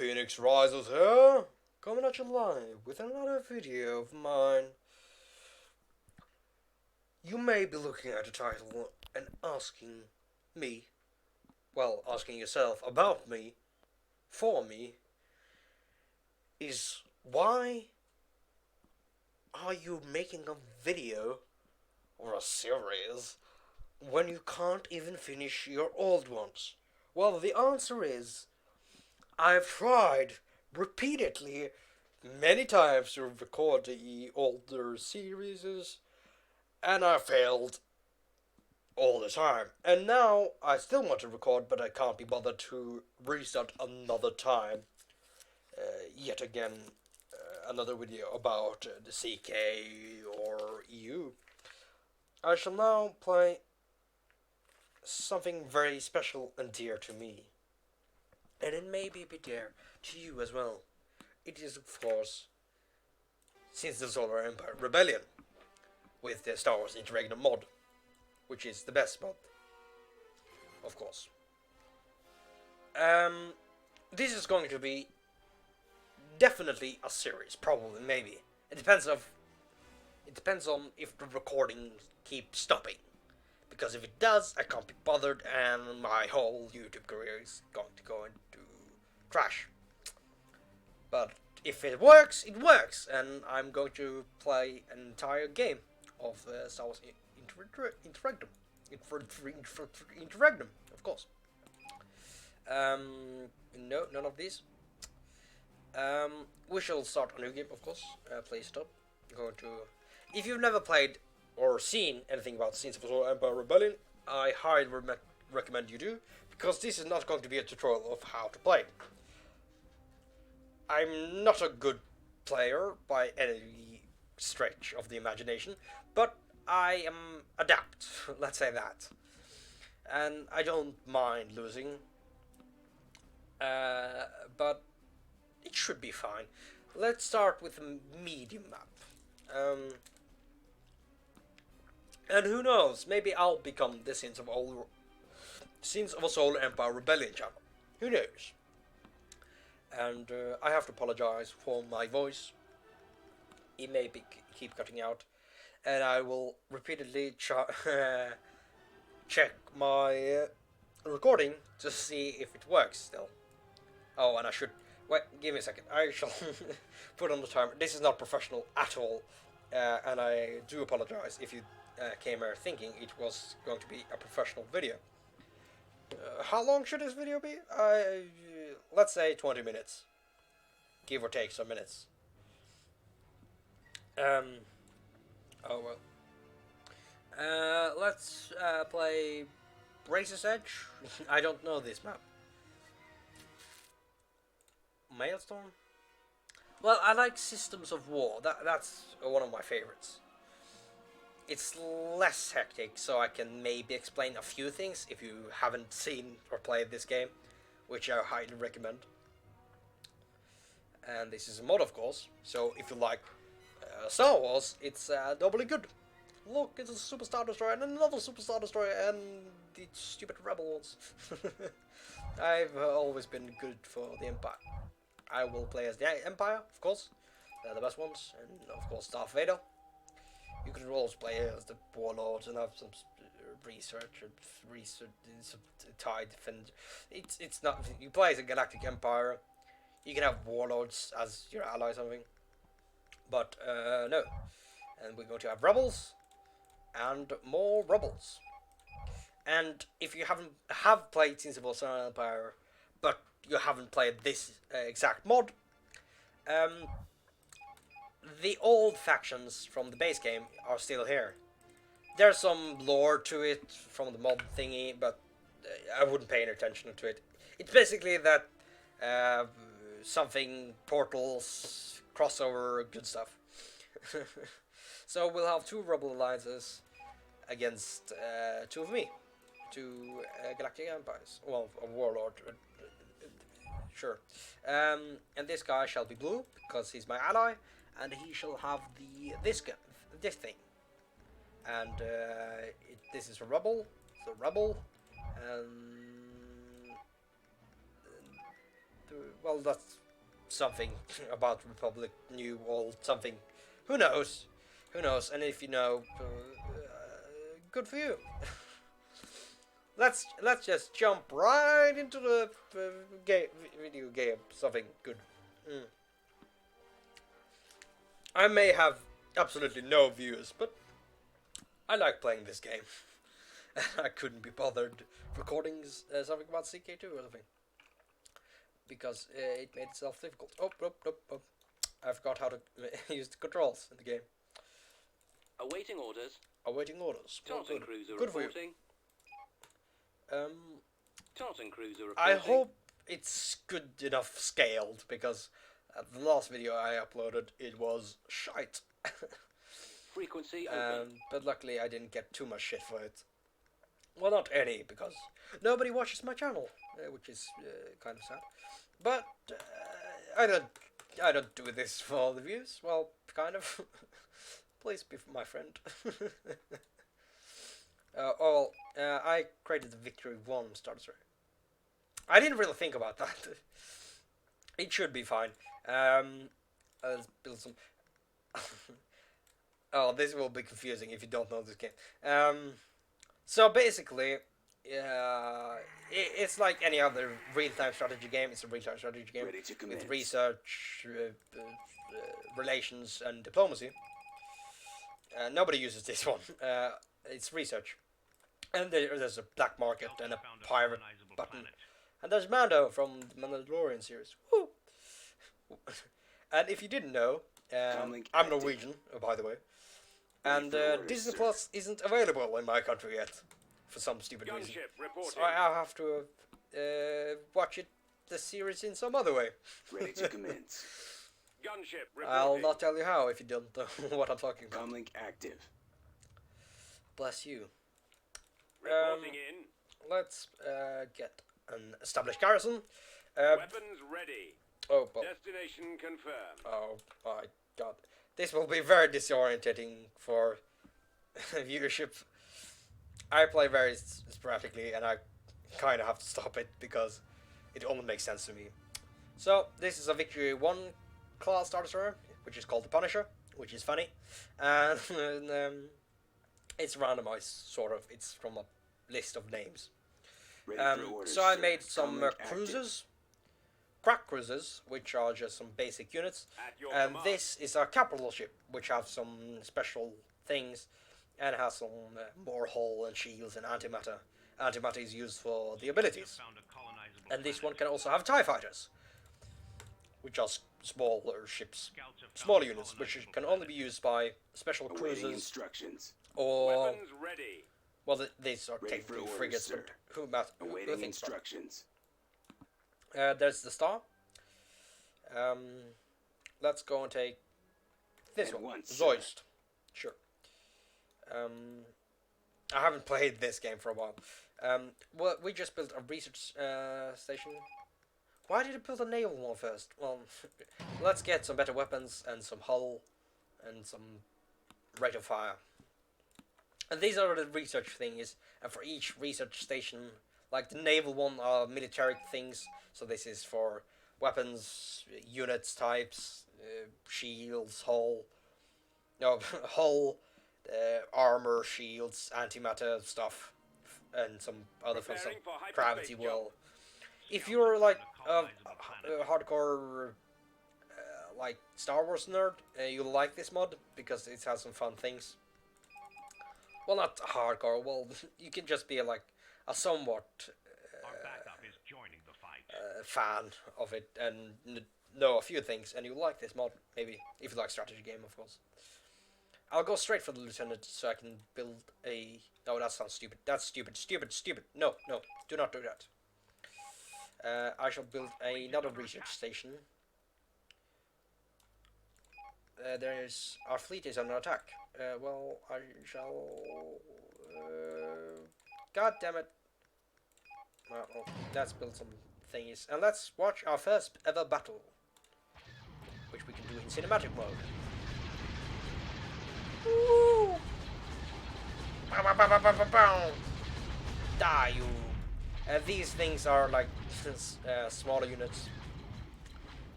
ThePhoenixRises here, coming at you live with another video of mine. You may be looking at the title and asking me, asking yourself about me, for me, is why are you making a video or a series when you can't even finish your old ones? Well, the answer is I've tried repeatedly many times to record the older series, and I failed all the time. And now I still want to record, but I can't be bothered to restart another time. Yet again, another video about the CK or EU. I shall now play something very special and dear to me. And it may be a bit dear to you as well. It is, of course, since the Solar Empire Rebellion, with the Star Wars Interegnum mod, which is the best mod, of course. This is going to be definitely a series, probably, maybe. It depends on if the recording keeps stopping. Because if it does, I can't be bothered, and my whole YouTube career is going to go into trash. But if it works, and I'm going to play an entire game of Star Wars Interegnum, of course. No, none of these. We shall start a new game, of course. Play stop. I'm going to. If you've never played or seen anything about Scenes of the Solar Empire Rebellion, I highly recommend you do, because this is not going to be a tutorial of how to play. I'm not a good player by any stretch of the imagination, but I am adept, let's say that. And I don't mind losing, but it should be fine. Let's start with a medium map. And who knows, maybe I'll become the Sins of a Solar Empire Rebellion channel. Who knows? And I have to apologize for my voice. It may keep cutting out, and I will repeatedly check my recording to see if it works still. Oh, and I should wait. Give me a second. I shall put on the timer. This is not professional at all, and I do apologize if you came here thinking it was going to be a professional video. How long should this video be? Let's say 20 minutes. Give or take some minutes. Oh well. Let's play Razor's Edge. I don't know this map. Maelstrom? Well, I like Systems of War. That's one of my favorites. It's less hectic, so I can maybe explain a few things if you haven't seen or played this game, which I highly recommend. And this is a mod, of course, so if you like Star Wars, it's doubly good. Look, it's a Super Star Destroyer and another Super Star Destroyer and the stupid Rebel ones. I've always been good for the Empire. I will play as the Empire, of course. They're the best ones, and of course Darth Vader. You could also play as the Warlord and have some research, TIE defender. It's not. You play as a Galactic Empire. You can have Warlords as your ally or something. But no. And we're going to have Rebels and more Rebels. And if you have played Sins of the Solar Empire, but you haven't played this exact mod, the old factions from the base game are still here. There's some lore to it from the mod thingy, but I wouldn't pay any attention to it. It's basically that something, portals, crossover, good stuff. So we'll have two Rebel Alliances against two of me. Two Galactic Empires. Well, a Warlord. Sure. And this guy shall be blue, because he's my ally. And he shall have this thing, and this is a rebel, well, that's something about Republic, new, old, something. Who knows? Who knows? And if you know, good for you. Let's just jump right into the video game. Something good. I may have absolutely no views, but I like playing this game. I couldn't be bothered recording something about CK2 or something. Because it made itself difficult. Oh. I forgot how to use the controls in the game. Awaiting orders. Awaiting orders. Well, Tartan Cruiser good for you. reporting. Tartan Cruiser reporting. I hope it's good enough scaled, because the last video I uploaded, it was shite. Frequency open. But luckily I didn't get too much shit for it. Well, not any, because nobody watches my channel, which is kind of sad. But I don't do this for all the views. Well, kind of. Please be my friend. I created the Victory 1 starter story. I didn't really think about that. It should be fine. Let's build some. Oh, this will be confusing if you don't know this game. So basically, it's like any other real-time strategy game. It's a real-time strategy game with research, relations, and diplomacy. Nobody uses this one. It's research. And there's a black market and a pirate button. And there's Mando from the Mandalorian series. Woo! And if you didn't know, I'm Norwegian, by the way. And Disney Plus isn't available in my country yet, for some stupid reason. So I'll have to watch the series in some other way. Ready to commence. Gunship reporting. I'll not tell you how if you don't know what I'm talking about. Comlink active. Bless you. Reporting in. Let's get an established garrison. Weapons ready. Oh, but, Destination confirmed. oh my god. This will be very disorientating for viewership. I play very sporadically, and I kind of have to stop it because it only makes sense to me. So, this is a Victory 1 class starter story, which is called the Punisher, which is funny. And it's randomized, sort of. It's from a list of names. Orders, so I made some Comlink cruisers. Crack cruisers, which are just some basic units, and command. this is a capital ship, which have some special things, and has some more hull and shields and antimatter. Antimatter is used for the abilities, and this one can also have TIE fighters, which are smaller ships, smaller units, which can only be used by special Awaiting cruisers instructions. or Weapons ready. well, these are Ready technically for frigates, orders, but who Awaiting thinks about it? instructions. There's the star. Let's go and take this At one. once, Zoist. Sure. I haven't played this game for a while. Well, we just built a research station. Why did I build a naval one first? Well, let's get some better weapons and some hull and some rate of fire. And these are the research things. And for each research station, like the naval one are military things. So this is for weapons, units, types, shields, hull, armor, shields, antimatter stuff, and some other fun stuff. Gravity well. If you're like a hardcore like Star Wars nerd, you'll like this mod because it has some fun things. Well, not hardcore. Well, you can just be like a somewhat fan of it and know a few things, and you like this mod, maybe, if you like strategy game, of course. I'll go straight for the lieutenant so I can build a... No, that sounds stupid. That's stupid. No, do not do that. I shall build another research station. Our fleet is under attack. Well, I shall... God damn it. Well, let's build some thingies. And let's watch our first ever battle, which we can do in cinematic mode. Woo! Die, you! These things are like smaller units,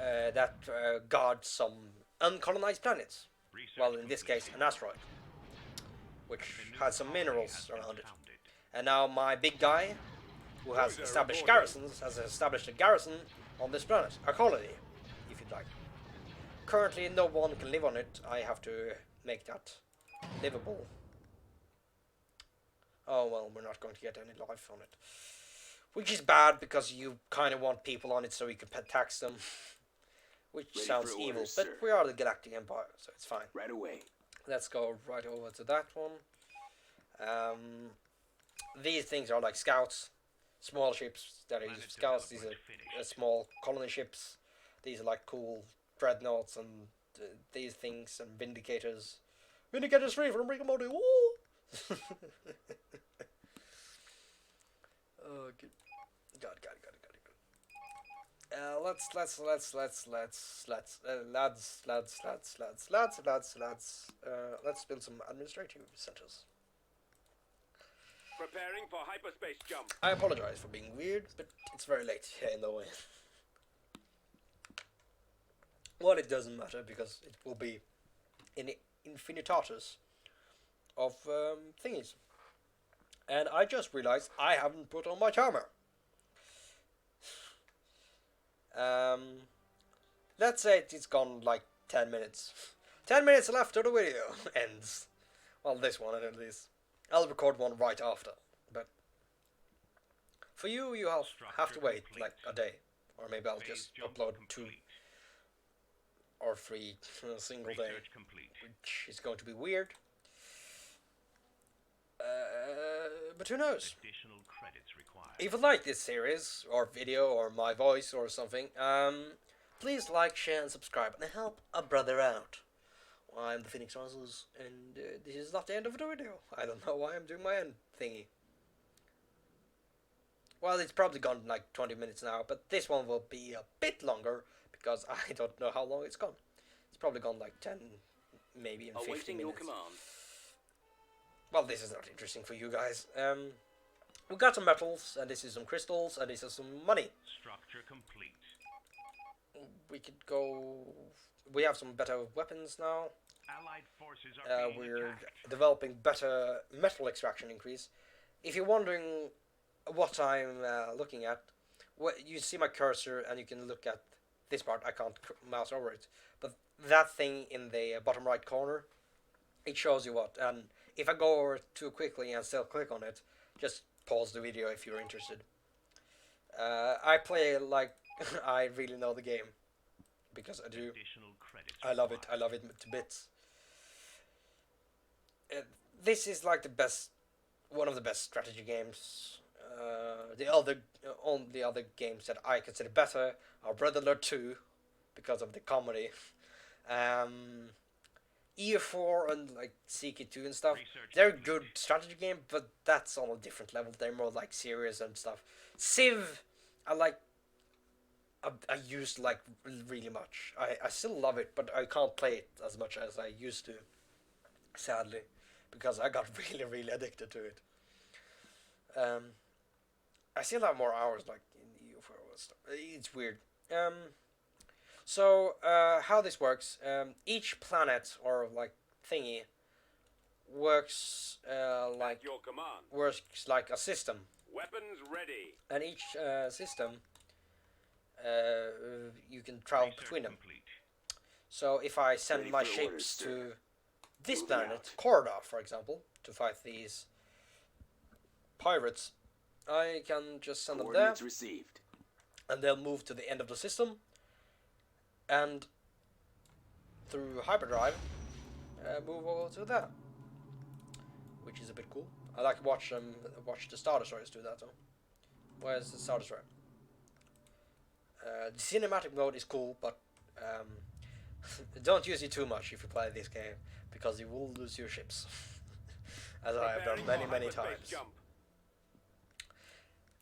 that guard some uncolonized planets. Well, in this case, an asteroid, which has some minerals around it. And now my big guy, who has established garrisons, has established a garrison on this planet, a colony, if you'd like. Currently, no one can live on it. I have to make that livable. Oh well, we're not going to get any life on it. Which is bad, because you kind of want people on it so you can tax them. Which Ready sounds for evil, orders, but sir. we are the Galactic Empire, so it's fine. Right away. Let's go right over to that one. These things are like scouts. Small ships that are used for scouts. These are small colony ships. These are like cool dreadnoughts and these things and vindicators. Vindicators free from Rigamodi. Woo! Oh, good. God. Let's build some administrative centers. Preparing for hyperspace jump. I apologize for being weird, but it's very late here in the way. Well, it doesn't matter, because it will be in infinitatus of thingies. And I just realized I haven't put on my charmer. Let's say it's gone like 10 minutes. 10 minutes left till the video ends. Well, this one at least. I'll record one right after. But for you, you have to wait like a day. Or maybe I'll just upload 2 or 3 in a single day. Which is going to be weird. But who knows? If you like this series, or video, or my voice, or something, please like, share, and subscribe, and help a brother out. I'm ThePhoenixRises, and this is not the end of the video. I don't know why I'm doing my end thingy. Well, it's probably gone like 20 minutes now, but this one will be a bit longer, because I don't know how long it's gone. It's probably gone like 10, maybe even 15 minutes. Your command. Well, this is not interesting for you guys. We got some metals, and this is some crystals, and this is some money. Structure complete. We could go... We have some better weapons now. Allied forces are we're developing better metal extraction increase. If you're wondering what I'm looking at, you see my cursor, and you can look at this part. I can't mouse over it. But that thing in the bottom right corner, it shows you what. And if I go over it too quickly and still click on it, just pause the video if you're interested. I play like I really know the game, because I do. I love it. I love it to bits. This is like one of the best strategy games. The only other games that I consider better are Warlord 2, because of the comedy. EU4 and like CK2 and stuff, they're good strategy game, but that's on a different level. They're more like serious and stuff. Civ, I used like really much. I still love it, but I can't play it as much as I used to, sadly, because I got really addicted to it. I still have more hours like in EU4 and stuff. It's weird. So, how this works, each planet, or like thingy, works like a system. Weapons ready. And each system, you can travel between them. So if I send my ships to this planet, Corda, for example, to fight these pirates, I can just send them there, Received. And they'll move to the end of the system. And through hyperdrive, move over to that, which is a bit cool. I like to watch the Star Destroyers do that though. Where's the Star Destroyer? The cinematic mode is cool, but don't use it too much if you play this game, because you will lose your ships, as I have done many times.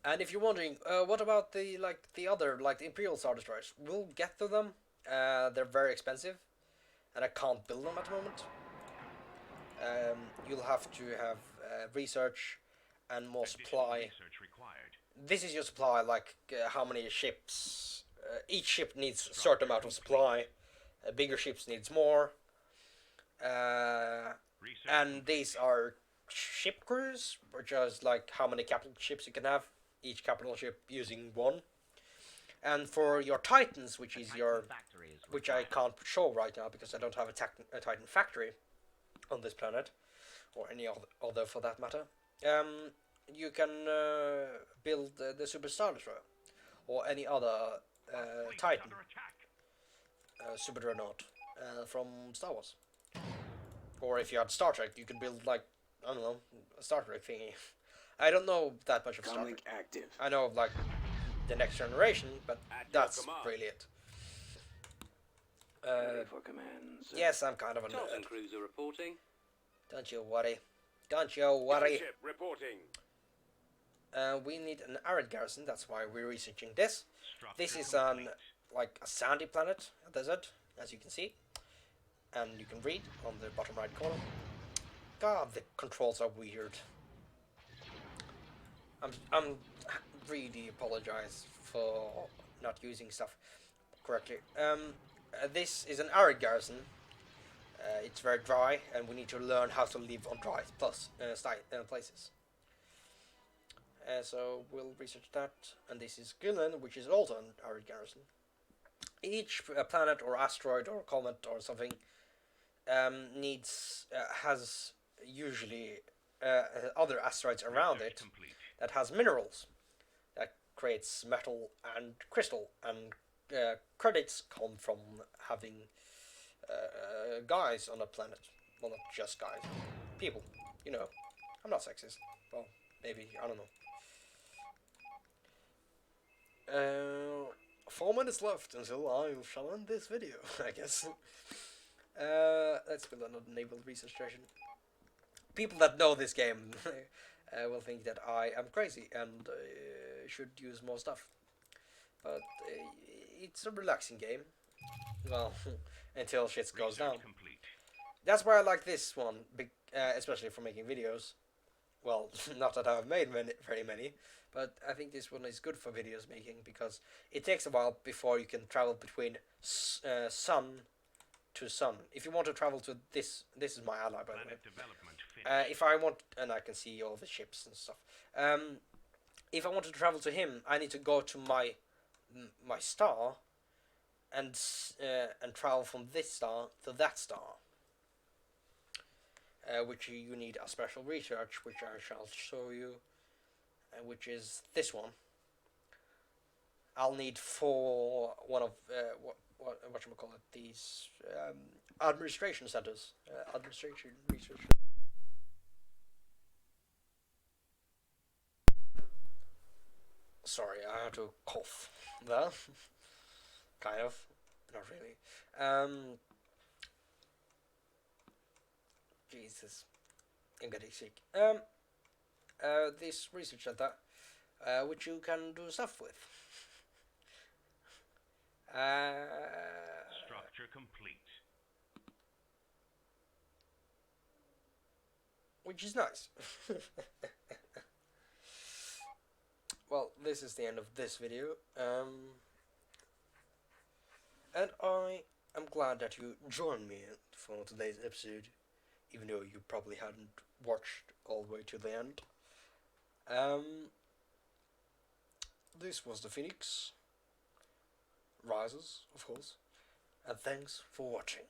And if you're wondering, what about the other Imperial Star Destroyers? We'll get to them. They're very expensive, and I can't build them at the moment. You'll have to have research and more supply. This is your supply, like how many ships each ship needs a certain amount of supply. Bigger ships needs more. And these are ship crews, which is like how many capital ships you can have. Each capital ship using one. And for your Titans, which is your, which I can't show right now because I don't have a Titan factory on this planet, or any other for that matter. You can build the Super Star Destroyer or any other Titan Super Dreadnought from Star Wars. Or if you had Star Trek, you could build like, I don't know, a Star Trek thingy. I don't know that much of Star Trek. Active. I know of like the Next Generation, but that's really it. Ready for command, sir. Yes, I'm kind of a Charlton nerd. cruiser reporting. Don't you worry. Don't you worry. Ship reporting. We need an arid garrison, that's why we're researching this. This is like a sandy planet, a desert, as you can see. And you can read on the bottom right corner. God, the controls are weird. I'm really apologize for not using stuff correctly. This is an arid garrison. It's very dry, and we need to learn how to live on dry places. So we'll research that. And this is Gillen, which is also an arid garrison. Each planet or asteroid or comet or something has usually other asteroids around it that has minerals that creates metal and crystal, and credits come from having guys on a planet. Well, not just guys, people. You know, I'm not sexist. Well, maybe, I don't know. 4 minutes left until I shall end this video, I guess. Let's build another naval research station. People that know this game will think that I am crazy and should use more stuff. But it's a relaxing game. Well, until shit goes down. That's why I like this one, especially for making videos. Well, not that I've made very many, but I think this one is good for videos making because it takes a while before you can travel between sun to sun. If you want to travel to this is my ally, by the way. If I want, and I can see all the ships and stuff. If I want to travel to him, I need to go to my star, and travel from this star to that star. Which you need a special research, which I shall show you, which is this one. I'll need for one of whatchamacallit, these administration centers, administration research. Sorry, I had to cough there. Kind of, not really. Jesus, I'm getting sick. This research center, which you can do stuff with. Structure complete. Which is nice. Well, this is the end of this video. And I am glad that you joined me for today's episode, even though you probably hadn't watched all the way to the end. This was the Phoenix Rises, of course, and thanks for watching.